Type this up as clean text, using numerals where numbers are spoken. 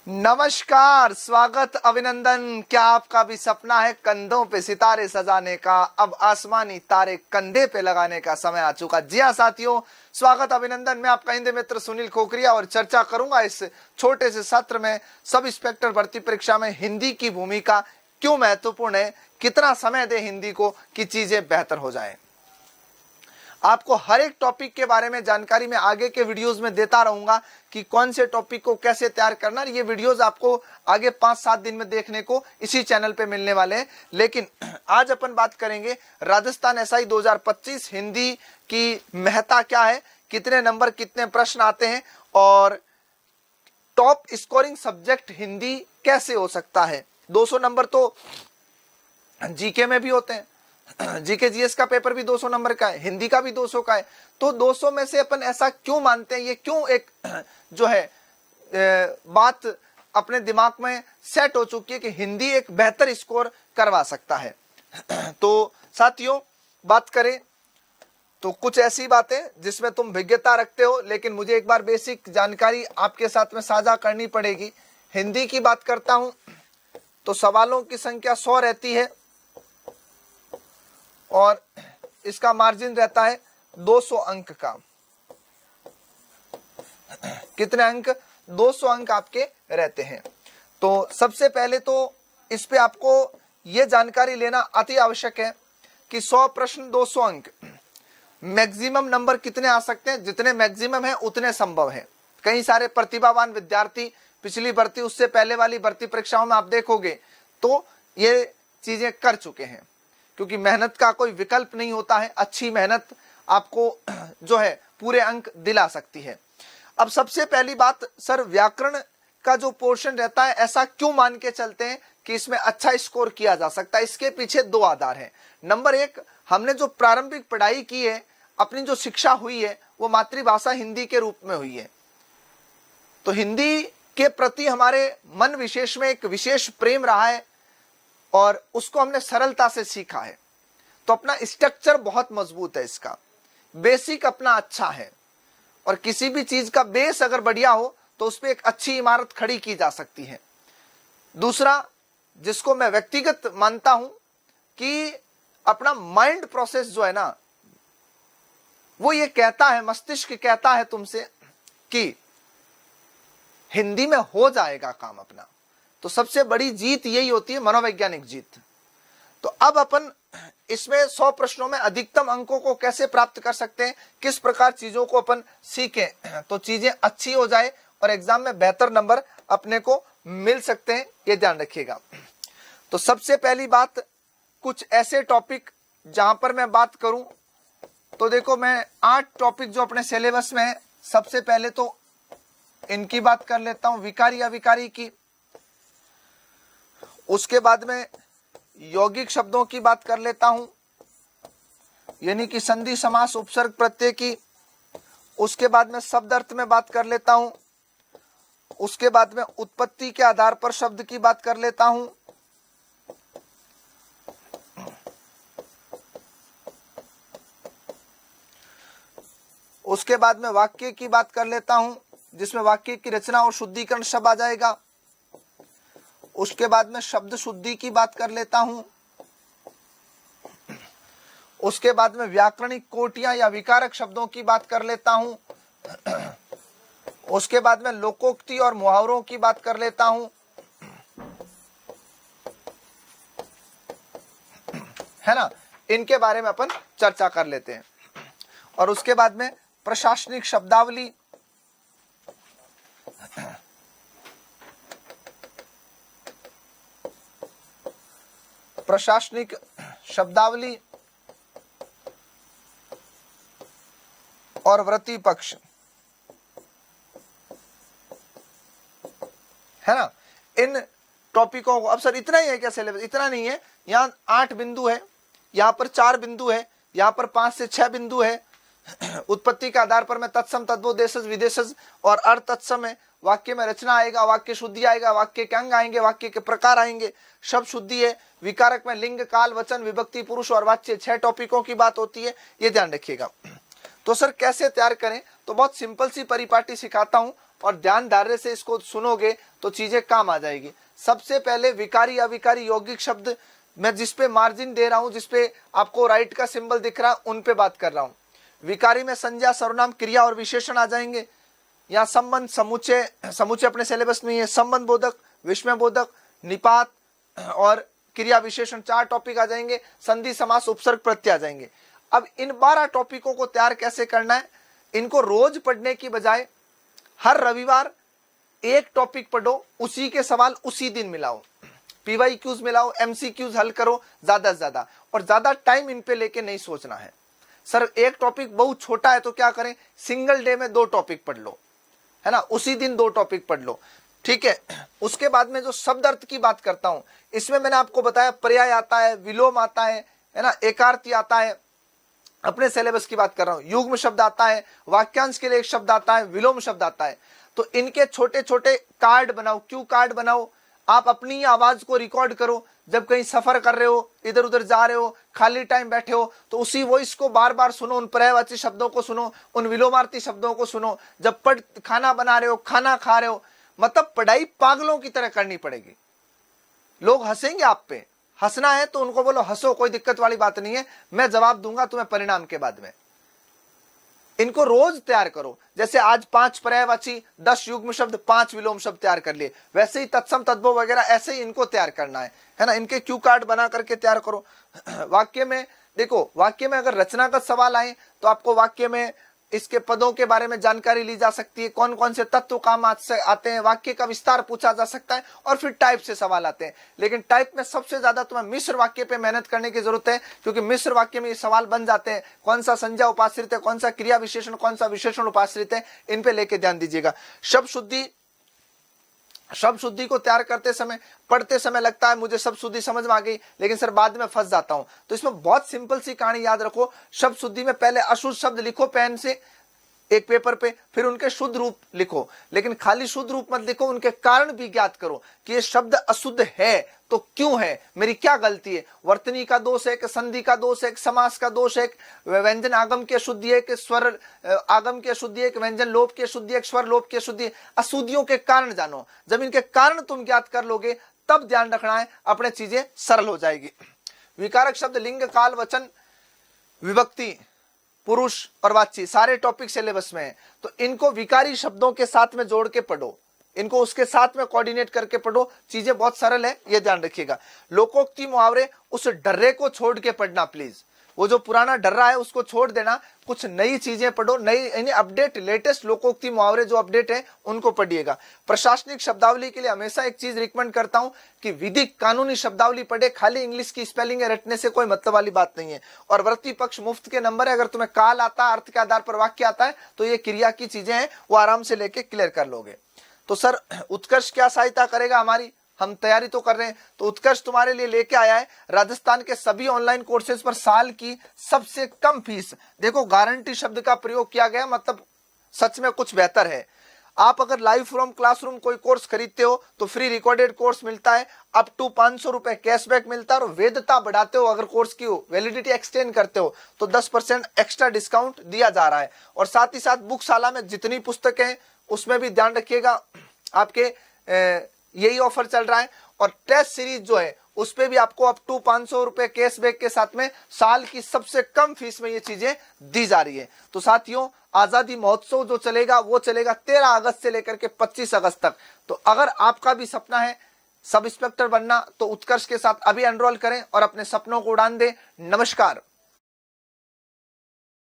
नमस्कार, स्वागत, अभिनंदन। क्या आपका भी सपना है कंधों पे सितारे सजाने का? अब आसमानी तारे कंधे पे लगाने का समय आ चुका। जी हाँ साथियों, स्वागत, अभिनंदन। मैं आपका हिंदी मित्र सुनील खोखरिया और चर्चा करूंगा इस छोटे से सत्र में सब इंस्पेक्टर भर्ती परीक्षा में हिंदी की भूमिका क्यों महत्वपूर्ण है, कितना समय दे हिंदी को कि चीजें बेहतर हो जाए। आपको हर एक टॉपिक के बारे में जानकारी मैं आगे के वीडियोस में देता रहूंगा कि कौन से टॉपिक को कैसे तैयार करना। ये वीडियोस आपको आगे 5-7 दिन में देखने को इसी चैनल पे मिलने वाले हैं। लेकिन आज अपन बात करेंगे राजस्थान एसआई 2025 हिंदी की महत्ता क्या है, कितने नंबर, कितने प्रश्न आते हैं और टॉप स्कोरिंग सब्जेक्ट हिंदी कैसे हो सकता है। 200 नंबर तो जीके में भी होते हैं, जीके जीएस का पेपर भी 200 नंबर का है, हिंदी का भी 200 का है। तो 200 में से अपन ऐसा क्यों मानते हैं, ये क्यों एक जो है बात अपने दिमाग में सेट हो चुकी है कि हिंदी एक बेहतर स्कोर करवा सकता है। तो साथियों, बात करें तो कुछ ऐसी बातें जिसमें तुम विज्ञता रखते हो, लेकिन मुझे एक बार बेसिक जानकारी आपके साथ में साझा करनी पड़ेगी। हिंदी की बात करता हूं तो सवालों की संख्या 100 रहती है और इसका मार्जिन रहता है 200 अंक का। कितने अंक? 200 अंक आपके रहते हैं। तो सबसे पहले तो इस पे आपको यह जानकारी लेना अति आवश्यक है कि 100 प्रश्न 200 अंक, मैक्सिमम नंबर कितने आ सकते हैं? जितने मैक्सिमम है उतने संभव है। कई सारे प्रतिभावान विद्यार्थी पिछली भर्ती, उससे पहले वाली भर्ती परीक्षाओं में आप देखोगे तो ये चीजें कर चुके हैं, क्योंकि मेहनत का कोई विकल्प नहीं होता है। अच्छी मेहनत आपको जो है पूरे अंक दिला सकती है। अब सबसे पहली बात, सर व्याकरण का जो पोर्शन रहता है ऐसा क्यों मान के चलते हैं कि इसमें अच्छा स्कोर किया जा सकता है? इसके पीछे 2 आधार हैं। नंबर 1, हमने जो प्रारंभिक पढ़ाई की है, अपनी जो शिक्षा हुई है वो मातृभाषा हिंदी के रूप में हुई है। तो हिंदी के प्रति हमारे मन विशेष में एक विशेष प्रेम रहा है और उसको हमने सरलता से सीखा है। तो अपना स्ट्रक्चर बहुत मजबूत है, इसका बेसिक अपना अच्छा है और किसी भी चीज का बेस अगर बढ़िया हो तो उस पर एक अच्छी इमारत खड़ी की जा सकती है। दूसरा, जिसको मैं व्यक्तिगत मानता हूं कि अपना माइंड प्रोसेस जो है ना, वो ये कहता है, मस्तिष्क कहता है तुमसे कि हिंदी में हो जाएगा काम अपना। तो सबसे बड़ी जीत यही होती है, मनोवैज्ञानिक जीत। तो अब अपन इसमें 100 प्रश्नों में अधिकतम अंकों को कैसे प्राप्त कर सकते हैं, किस प्रकार चीजों को अपन सीखें तो चीजें अच्छी हो जाए और एग्जाम में बेहतर नंबर अपने को मिल सकते हैं, ये ध्यान रखिएगा। तो सबसे पहली बात, कुछ ऐसे टॉपिक जहां पर मैं बात करूं तो देखो, मैं 8 टॉपिक जो अपने सिलेबस में है, सबसे पहले तो इनकी बात कर लेता हूं, विकारी अविकारी की। उसके बाद में यौगिक शब्दों की बात कर लेता हूं, यानी कि संधि समास उपसर्ग प्रत्यय की। उसके बाद में शब्द अर्थ में बात कर लेता हूं। उसके बाद में उत्पत्ति के आधार पर शब्द की बात कर लेता हूं। उसके बाद में वाक्य की बात कर लेता हूं, जिसमें वाक्य की रचना और शुद्धिकरण शब्द आ जाएगा। उसके बाद में शब्द शुद्धि की बात कर लेता हूं। उसके बाद में व्याकरणिक कोटियां या विकारक शब्दों की बात कर लेता हूं। उसके बाद में लोकोक्ति और मुहावरों की बात कर लेता हूं, है ना। इनके बारे में अपन चर्चा कर लेते हैं। और उसके बाद में प्रशासनिक शब्दावली, प्रशासनिक शब्दावली और वृत्ति पक्ष, है ना। इन टॉपिकों को, अब सर इतना ही है क्या सिलेबस? इतना नहीं है, यहाँ 8 बिंदु है, यहाँ पर 4 बिंदु है, यहाँ पर 5 से 6 बिंदु है। उत्पत्ति के आधार पर मैं तत्सम, तद्भव, देशज, विदेशज और अर्थ तत्सम है। वाक्य में रचना आएगा, वाक्य शुद्धि आएगा, वाक्य के अंग आएंगे, वाक्य के प्रकार आएंगे, शब्द शुद्धि है। विकारक में लिंग, काल, वचन, विभक्ति, पुरुष और वाच्य, 6 टॉपिकों की बात होती है, ये ध्यान रखिएगा। तो सर कैसे तैयार करें? तो बहुत सिंपल सी परिपाटी सिखाता हूं और ध्यान धार्य से इसको सुनोगे तो चीजें काम आ जाएगी। सबसे पहले विकारी अविकारी यौगिक शब्द, मैं जिसपे मार्जिन दे रहा हूं, जिसपे आपको राइट का सिंबल दिख रहा है, उन पे बात कर रहा हूं। विकारी में संज्ञा, सर्वनाम, क्रिया और विशेषण आ जाएंगे। यहाँ संबंध, समुच्चय, समुच्चय अपने सिलेबस में है, संबंध बोधक, विस्मय बोधक, निपात और क्रिया विशेषण 4 टॉपिक आ जाएंगे। संधि, समास, उपसर्ग, प्रत्यय आ जाएंगे। अब इन 12 टॉपिकों को तैयार कैसे करना है, इनको रोज पढ़ने की बजाय हर रविवार एक टॉपिक पढ़ो, उसी के सवाल उसी दिन मिलाओ, पीवाईक्यूज मिलाओ, एमसीक्यूज हल करो ज्यादा से ज्यादा, और ज्यादा टाइम इन पे लेके नहीं सोचना है। सर एक टॉपिक बहुत छोटा है तो क्या करें, सिंगल डे में 2 टॉपिक पढ़ लो, है ना, उसी दिन 2 टॉपिक पढ़ लो, ठीक है। उसके बाद में जो शब्द अर्थ की बात करता हूं, इसमें मैंने आपको बताया पर्याय आता है, विलोम आता है ना, एकार्थी आता है, अपने सिलेबस की बात कर रहा हूं, युग्म शब्द आता है, वाक्यांश के लिए एक शब्द आता है, विलोम शब्द आता है। तो इनके छोटे छोटे कार्ड बनाओ, क्यू कार्ड बनाओ, आप अपनी आवाज को रिकॉर्ड करो, जब कहीं सफर कर रहे हो, इधर उधर जा रहे हो, खाली टाइम बैठे हो, तो उसी वॉइस को बार बार सुनो, उन पर्यायवाची शब्दों को सुनो, उन विलोमार्थी शब्दों को सुनो, जब खाना बना रहे हो, खाना खा रहे हो, मतलब पढ़ाई पागलों की तरह करनी पड़ेगी। लोग हंसेंगे आप पे, हंसना है तो उनको बोलो हंसो, कोई दिक्कत वाली बात नहीं है, मैं जवाब दूंगा तुम्हें परिणाम के बाद में। इनको रोज तैयार करो, जैसे आज 5 पर्यायवाची, 10 युग्म शब्द, 5 विलोम शब्द तैयार कर लिए, वैसे ही तत्सम तद्भव वगैरह ऐसे ही इनको तैयार करना है ना। इनके क्यू कार्ड बना करके तैयार करो। वाक्य में देखो, वाक्य में अगर रचनागत सवाल आए तो आपको वाक्य में इसके पदों के बारे में जानकारी ली जा सकती है, कौन कौन से तत्व काम आते हैं, वाक्य का विस्तार पूछा जा सकता है, और फिर टाइप से सवाल आते हैं। लेकिन टाइप में सबसे ज्यादा तुम्हें मिश्र वाक्य पे मेहनत करने की जरूरत है, क्योंकि मिश्र वाक्य में ये सवाल बन जाते हैं, कौन सा संज्ञा उपाश्रित है, कौन सा क्रिया विशेषण, कौन सा विशेषण उपाश्रित है, इन पे लेके ध्यान दीजिएगा। शब्द शुद्धि को तैयार करते समय, पढ़ते समय लगता है मुझे शब्द शुद्धि समझ में आ गई, लेकिन सर बाद में फंस जाता हूं। तो इसमें बहुत सिंपल सी कहानी याद रखो। शब्द शुद्धि में पहले अशुद्ध शब्द लिखो पेन से एक पेपर पे, फिर उनके शुद्ध रूप लिखो, लेकिन खाली शुद्ध रूप मत लिखो, उनके कारण भी ज्ञात करो कि ये शब्द अशुद्ध है तो क्यों है, मेरी क्या गलती है, वर्तनी का दोष है कि संधि का दोष है कि समास का दोष है, व्यंजन आगम की अशुद्धि है कि स्वर आगम की अशुद्धि है कि व्यंजन लोप की अशुद्धि है कि स्वर लोप की अशुद्धि है। अशुद्धियों के कारण जानो, जब इनके कारण तुम ज्ञात कर लोगे तब ध्यान रखना है, अपने चीजें सरल हो जाएगी। विकारक शब्द लिंग, काल, वचन, विभक्ति, पुरुष और वाच्य सारे टॉपिक सिलेबस में है, तो इनको विकारी शब्दों के साथ में जोड़ के पढ़ो, इनको उसके साथ में कोऑर्डिनेट करके पढ़ो, चीजें बहुत सरल है, ये ध्यान रखिएगा। लोकोक्ति मुहावरे, उस डर्रे को छोड़ के पढ़ना प्लीज, वो जो पुराना डर्रा है उसको छोड़ देना, कुछ नई चीजें पढ़ो, नई यानी अपडेट, लेटेस्ट लोकोक्ति मुहावरे जो अपडेट है उनको पढ़िएगा। प्रशासनिक शब्दावली के लिए हमेशा एक चीज रिकमेंड करता हूं कि विधिक कानूनी शब्दावली पढ़े, खाली इंग्लिश की स्पेलिंग रटने से कोई मतलब वाली बात नहीं है। और वृत्ति पक्ष मुफ्त के नंबर है, अगर तुम्हें काल आता, अर्थ के आधार पर वाक्य आता है, तो ये क्रिया की चीजें हैं, वो आराम से लेके क्लियर कर लोगे। तो सर उत्कर्ष क्या सहायता करेगा हमारी, हम तैयारी तो कर रहे हैं, तो उत्कर्ष तुम्हारे लिए लेके आया है राजस्थान के सभी ऑनलाइन कोर्सेज पर साल की सबसे कम फीस। देखो गारंटी शब्द का प्रयोग किया गया, मतलब सच में कुछ बेहतर है। आप अगर लाइव फ्रॉम क्लासरूम कोई कोर्स खरीदते हो तो फ्री रिकॉर्डेड कोर्स मिलता है, अप टू 500 रुपए कैशबैक मिलता है, और वैधता बढ़ाते हो, अगर कोर्स की वैलिडिटी एक्सटेंड करते हो तो 10% एक्स्ट्रा डिस्काउंट दिया जा रहा है। और साथ ही साथ बुकशाला में जितनी पुस्तकें हैं उसमें भी ध्यान रखिएगा, आपके यही ऑफर चल रहा है। और टेस्ट सीरीज जो है उस पे भी आपको अप टू 500 रुपए कैशबैक के साथ में साल की सबसे कम फीस में ये चीजें दी जा रही है। तो साथियों आजादी महोत्सव जो चलेगा वो चलेगा 13 अगस्त से लेकर के 25 अगस्त तक। तो अगर आपका भी सपना है सब इंस्पेक्टर बनना तो उत्कर्ष के साथ अभी एनरोल करें और अपने सपनों को उड़ान दें। नमस्कार।